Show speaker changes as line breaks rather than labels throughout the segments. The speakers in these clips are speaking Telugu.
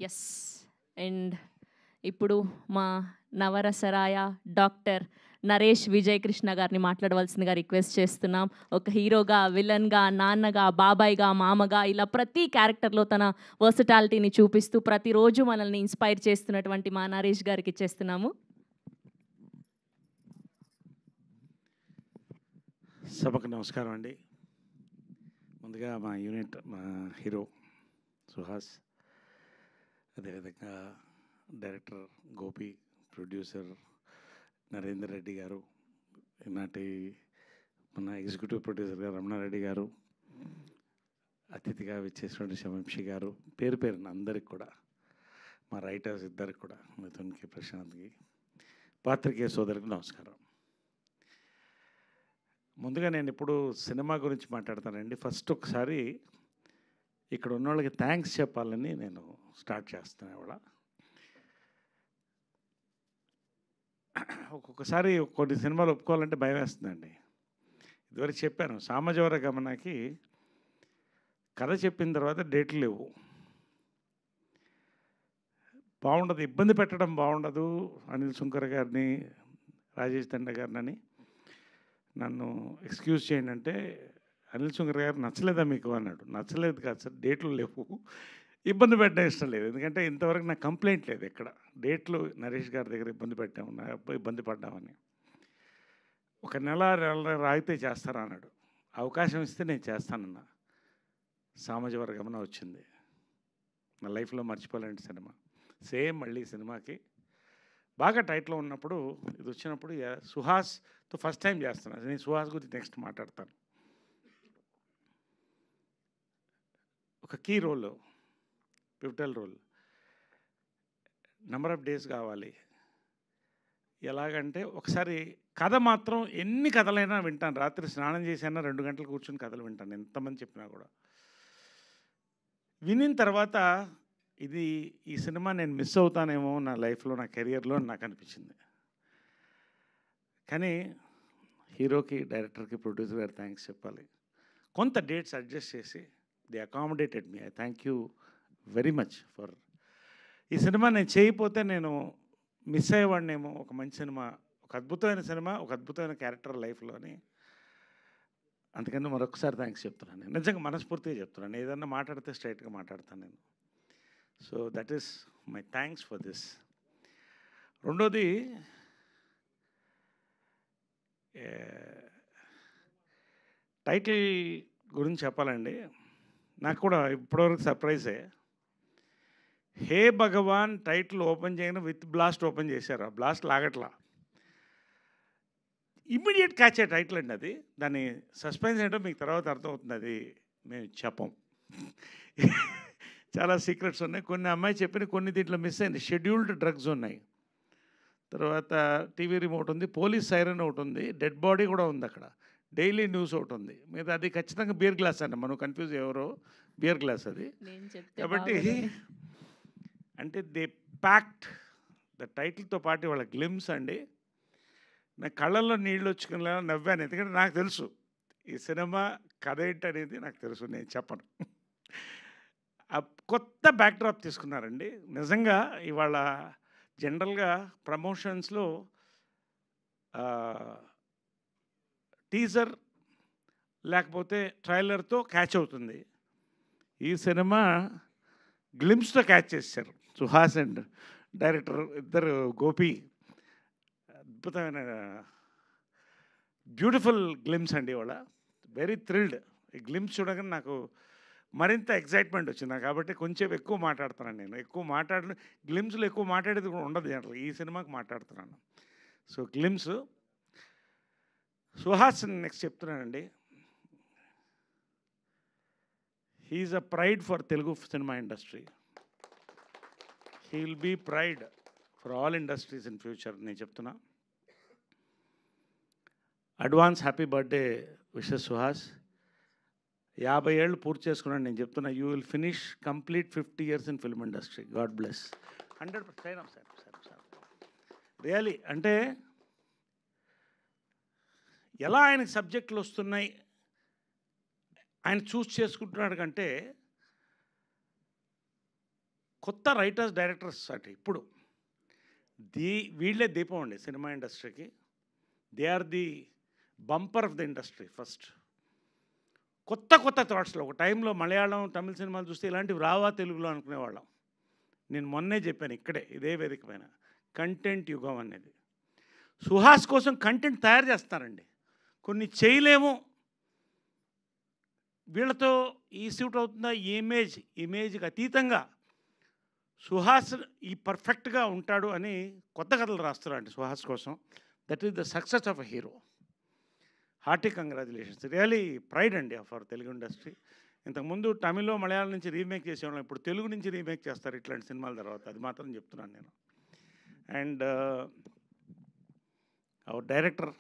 ఎస్. అండ్ ఇప్పుడు మా నవరసరాయ డాక్టర్ నరేష్ విజయ్ కృష్ణ గారిని మాట్లాడవలసిందిగా రిక్వెస్ట్ చేస్తున్నాం. ఒక హీరోగా, విలన్గా, నాన్నగా, బాబాయ్గా, మామగా ఇలా ప్రతి క్యారెక్టర్లో తన వర్సటాలిటీని చూపిస్తూ ప్రతిరోజు మనల్ని ఇన్స్పైర్ చేస్తున్నటువంటి మా నరేష్ గారికి ఇచ్చేస్తున్నాము.
సభకు నమస్కారం అండి. ముందుగా మా యూనిట్, మా హీరో సుహాస్, అదేవిధంగా డైరెక్టర్ గోపి, ప్రొడ్యూసర్ నరేందర్ రెడ్డి గారు, ఈనాటి మన ఎగ్జిక్యూటివ్ ప్రొడ్యూసర్ గారు రమణారెడ్డి గారు, అతిథిగా విచ్చేసినటువంటి శవంశి గారు, పేరు పేరున అందరికి కూడా, మా రైటర్స్ ఇద్దరికి కూడా, మిథున్కి, ప్రశాంత్కి, పాత్రికేయ సోదరికి నమస్కారం. ముందుగా నేను ఇప్పుడు సినిమా గురించి మాట్లాడతానండి. ఫస్ట్ ఒకసారి ఇక్కడ ఉన్న వాళ్ళకి థ్యాంక్స్ చెప్పాలని నేను స్టార్ట్ చేస్తాను. ఇవాళ ఒక్కొక్కసారి కొన్ని సినిమాలు ఒప్పుకోవాలంటే భయం వేస్తుందండి. ఇదివరకు చెప్పాను, సామజవర గమనకి కథ చెప్పిన తర్వాత డేట్లు లేవు, బాగుండదు, ఇబ్బంది పెట్టడం బాగుండదు. అనిల్ సుంకర్ గారిని, రాజేష్ తండ గారిని నన్ను ఎక్స్క్యూజ్ చేయండి అంటే, అనిల్ సుంకర్ గారు నచ్చలేదా మీకు అన్నాడు. నచ్చలేదు కాదు సార్, డేట్లు లేవు, ఇబ్బంది పెట్టడం ఇష్టం లేదు. ఎందుకంటే ఇంతవరకు నాకు కంప్లైంట్ లేదు ఎక్కడ, డేట్లు నరేష్ గారి దగ్గర ఇబ్బంది పడ్డామని. ఒక నెల రాయితే చేస్తారా అన్నాడు. అవకాశం ఇస్తే నేను చేస్తానన్నా. సామజవర గమన వచ్చింది, నా లైఫ్లో మర్చిపోలేని సినిమా. సేమ్ మళ్ళీ సినిమాకి బాగా టైట్లో ఉన్నప్పుడు ఇది వచ్చినప్పుడు సుహాస్తో ఫస్ట్ టైం చేస్తున్నాను. నేను సుహాస్ గురించి నెక్స్ట్ మాట్లాడతాను. ఒక key role, pivotal role, number of days కావాలి. ఎలాగంటే ఒకసారి కథ మాత్రం ఎన్ని కథలైనా వింటాను. రాత్రి స్నానం చేసైనా 2 గంటలు కూర్చొని కథలు వింటాను, ఎంతమంది చెప్పినా కూడా. వినిన తర్వాత ఈ సినిమా నేను మిస్ అవుతానేమో నా లైఫ్లో, నా కెరియర్లో నాకు అనిపించింది. కానీ హీరోకి, డైరెక్టర్కి, ప్రొడ్యూసర్ గారు థ్యాంక్స్ చెప్పాలి. కొంత డేట్స్ అడ్జస్ట్ చేసి the accommodated me. I thank you very much for. ఈ సినిమా నేను చేయకపోతే నేను మిస్ అయ్యేవాడినేమో. ఒక మంచి సినిమా, ఒక అద్భుతమైన సినిమా, ఒక అద్భుతమైన క్యారెక్టర్ లైఫ్లోని. అందుకని మరొకసారి థ్యాంక్స్ చెప్తున్నాను. నిజంగా మనస్ఫూర్తిగా చెప్తున్నాను. ఏదన్నా మాట్లాడితే స్ట్రైట్గా మాట్లాడతాను నేను. So that is my thanks for this. రెండోది, టైటిల్ గురించి చెప్పాలండి. నాకు కూడా ఇప్పటివరకు సర్ప్రైజే. హే భగవాన్ టైటిల్ ఓపెన్ చేయగానే విత్ బ్లాస్ట్ ఓపెన్ చేశారు. ఆ బ్లాస్ట్ లాగట్లా, ఇమ్మీడియట్ క్యాచ్ అయ్యే టైటిల్ అండి అది. దాని సస్పెన్స్ ఏంటో మీకు తర్వాత అర్థమవుతుంది, అది మేము చెప్పం. చాలా సీక్రెట్స్ ఉన్నాయి. కొన్ని అమ్మాయి చెప్పిన, కొన్ని దీంట్లో మిస్ అయింది. షెడ్యూల్డ్ డ్రగ్స్ ఉన్నాయి, తర్వాత టీవీ రిమోట్ ఉంది, పోలీస్ సైరన్ ఒకటి ఉంది, డెడ్ బాడీ కూడా ఉంది అక్కడ, డైలీ న్యూస్ ఒకటి ఉంది. మీద అది ఖచ్చితంగా బియర్ గ్లాస్ అండి, మనం కన్ఫ్యూజ్ ఎవరో, బియర్ గ్లాస్ అది. కాబట్టి అంటే దే ప్యాక్ట్ ద టైటిల్తో పాటు వాళ్ళ గ్లిమ్స్ అండి. నా కళ్ళల్లో నీళ్ళు వచ్చుకునేలా నవ్వాను. ఎందుకంటే నాకు తెలుసు ఈ సినిమా కథ ఏంటనేది నాకు తెలుసు, నేను చెప్పను. కొత్త బ్యాక్డ్రాప్ తీసుకున్నారండి నిజంగా. ఇవాళ జనరల్గా ప్రమోషన్స్లో టీజర్ లేకపోతే ట్రైలర్తో క్యాచ్ అవుతుంది. ఈ సినిమా గ్లిమ్స్తో క్యాచ్ చేశారు సుహాస్ అండ్ డైరెక్టర్ ఇద్దరు, గోపి. అద్భుతమైన బ్యూటిఫుల్ గ్లిమ్స్ అండి. ఇవాళ వెరీ థ్రిల్డ్. ఈ గ్లిమ్స్ చూడగానే నాకు మరింత ఎక్సైట్మెంట్ వచ్చింది. కాబట్టి కొంచెం ఎక్కువ మాట్లాడుతున్నాను నేను. గ్లిమ్స్లో ఎక్కువ మాట్లాడేది కూడా ఉండదు జనరల్. ఈ సినిమాకి మాట్లాడుతున్నాను. So glimpse. సుహాస్ నెక్స్ట్ చెప్తున్నానండి. He's a pride for Telugu cinema industry. He will be pride for all industries in future. నేను చెప్తున్నా. Advance happy birthday wishes Suhas. 50 ఏళ్ళు పూర్తి చేసుకున్నాను. నేను చెప్తున్నా, you will finish complete 50 years in film industry. God bless. 100% sir really. అంటే ఎలా ఆయనకు సబ్జెక్టులు వస్తున్నాయి, ఆయన చూస్ చేసుకుంటున్నాడు కంటే కొత్త రైటర్స్ డైరెక్టర్స్ అంటే ఇప్పుడు వీళ్ళే దీపం అండి సినిమా ఇండస్ట్రీకి. They are the bumper of the industry first. కొత్త కొత్త థాట్స్లో ఒక టైంలో మలయాళం తమిళ సినిమాలు చూస్తే ఇలాంటివి రావా తెలుగులో అనుకునేవాళ్ళం. నేను మొన్నే చెప్పాను ఇక్కడే ఇదే వేదిక పైన, కంటెంట్ యుగం అనేది. సుహాస్ కోసం కంటెంట్ తయారు చేస్తారండి, కొన్ని చేయలేము, వీళ్ళతో ఈ సూట్ అవుతుందా, ఇమేజ్కి అతీతంగా సుహాస్ ఈ పర్ఫెక్ట్గా ఉంటాడు అని కొత్త కథలు రాస్తారండి సుహాస్ కోసం. That is the success of a hero. Hearty congratulations, really pride అండి ఫర్ తెలుగు ఇండస్ట్రీ. ఇంతకుముందు తమిళ్ మలయాళం నుంచి రీమేక్ చేసేవాళ్ళం, ఇప్పుడు తెలుగు నుంచి రీమేక్ చేస్తారు ఇట్లాంటి సినిమాల తర్వాత. అది మాత్రం చెప్తున్నాను నేను. అండ్ అవర్ డైరెక్టర్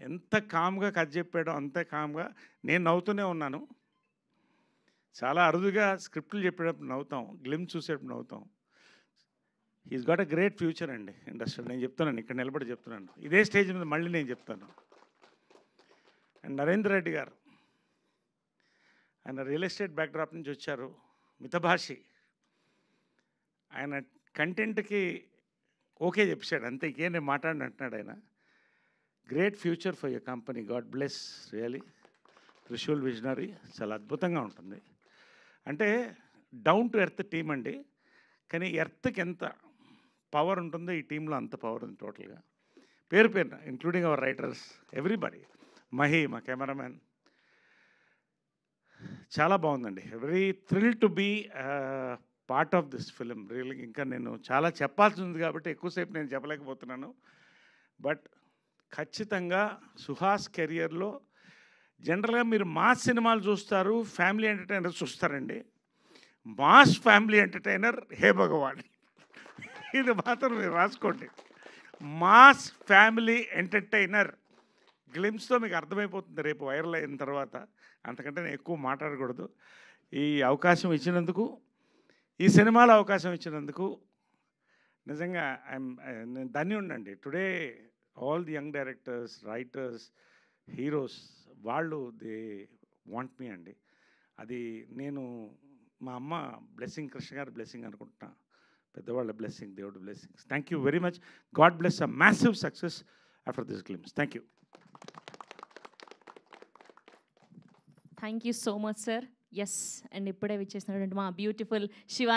ఎంత కామ్గా కథ చెప్పాడో అంతే కామ్గా నేను నవ్వుతూనే ఉన్నాను. చాలా అరుదుగా స్క్రిప్ట్లు చెప్పేటప్పుడు నవ్వుతాం, గ్లిమ్స్ చూసేటప్పుడు నవ్వుతాం. He's got a great future అండి ఇండస్ట్రీ. నేను చెప్తున్నాను, ఇక్కడ నిలబడి చెప్తున్నాను, ఇదే స్టేజ్ మీద మళ్ళీ నేను చెప్తాను. అండ్ నరేంద్ర రెడ్డి గారు, ఆయన రియల్ ఎస్టేట్ బ్యాక్డ్రాప్ నుంచి వచ్చారు, మితభాషి. ఆయన కంటెంట్కి ఓకే చెప్పాడు అంతే, ఇంకేం నేను మాట్లాడిన అంటున్నాడు ఆయన. Great future for your company, God bless really. Trishul visionary చాలా అద్భుతంగా ఉంటుంది. అంటే డౌన్ టు ఎర్త్ టీం అండి, కానీ ఎర్త్కి ఎంత పవర్ ఉంటుందో ఈ టీంలో అంత పవర్ ఉంది టోటల్గా. పేరు పేరున including our writers, everybody. Mahi మా కెమెరామ్యాన్, చాలా బాగుందండి. Very thrill to be part of this film. Really ఇంకా నేను చాలా చెప్పాల్సి ఉంది కాబట్టి ఎక్కువసేపు నేను చెప్పలేకపోతున్నాను. బట్ ఖచ్చితంగా సుహాస్ కెరియర్లో జనరల్గా మీరు మాస్ సినిమాలు చూస్తారు, ఫ్యామిలీ ఎంటర్టైనర్ చూస్తారండి. మాస్ ఫ్యామిలీ ఎంటర్టైనర్ హే భగవాన్, ఇది మాత్రం మీరు రాసుకోండి. మాస్ ఫ్యామిలీ ఎంటర్టైనర్ గ్లిమ్స్తో మీకు అర్థమైపోతుంది రేపు వైరల్ అయిన తర్వాత. అంతకంటే నేను ఎక్కువ మాట్లాడకూడదు. ఈ అవకాశం ఇచ్చినందుకు, ఈ సినిమాలో అవకాశం ఇచ్చినందుకు నిజంగా నేను ధన్యుడినండి. Today all the young directors, writers, heroes వాళ్ళు దే వాంట్ మీ అండి. అది నేను మా అమ్మ బ్లెస్సింగ్, కృష్ణ గారి బ్లెస్సింగ్ అనుకుంటున్నా, పెద్దవాళ్ళ బ్లెస్సింగ్, దేవుడి blessings. Thank you very much. God bless a massive success after this glimpse. Thank you.
Thank you so much sir. Yes, and ఇప్పుడే విచ్చేసినటువంటి మా బ్యూటిఫుల్ శివాని